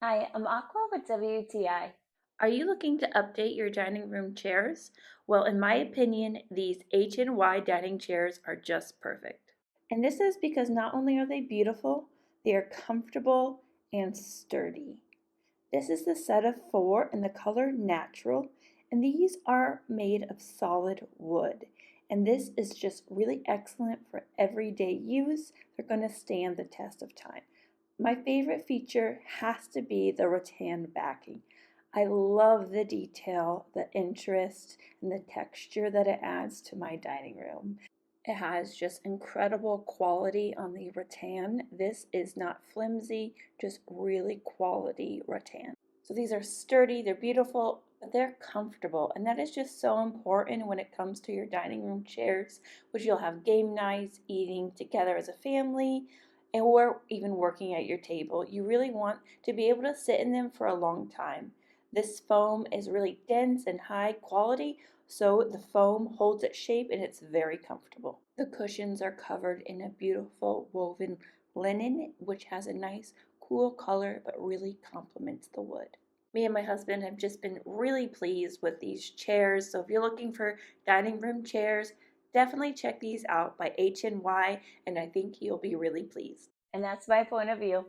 Hi, I'm Aqua with WTI. Are you looking to update your dining room chairs? Well, in my opinion, these HNY dining chairs are just perfect. And this is because not only are they beautiful, they are comfortable and sturdy. This is the set of four in the color natural, and these are made of solid wood. And this is just really excellent for everyday use. They're going to stand the test of time. My favorite feature has to be the rattan backing. I love the detail, the interest, and the texture that it adds to my dining room. It has just incredible quality on the rattan. This is not flimsy, just really quality rattan. So these are sturdy, they're beautiful, but they're comfortable. And that is just so important when it comes to your dining room chairs, which you'll have game nights, eating together as a family, or even working at your table. You really want to be able to sit in them for a long time. This foam is really dense and high quality, so the foam holds its shape and it's very comfortable. The cushions are covered in a beautiful woven linen, which has a nice cool color but really complements the wood. Me and my husband have just been really pleased with these chairs. So if you're looking for dining room chairs, definitely check these out by HNY, and I think you'll be really pleased. And that's my point of view.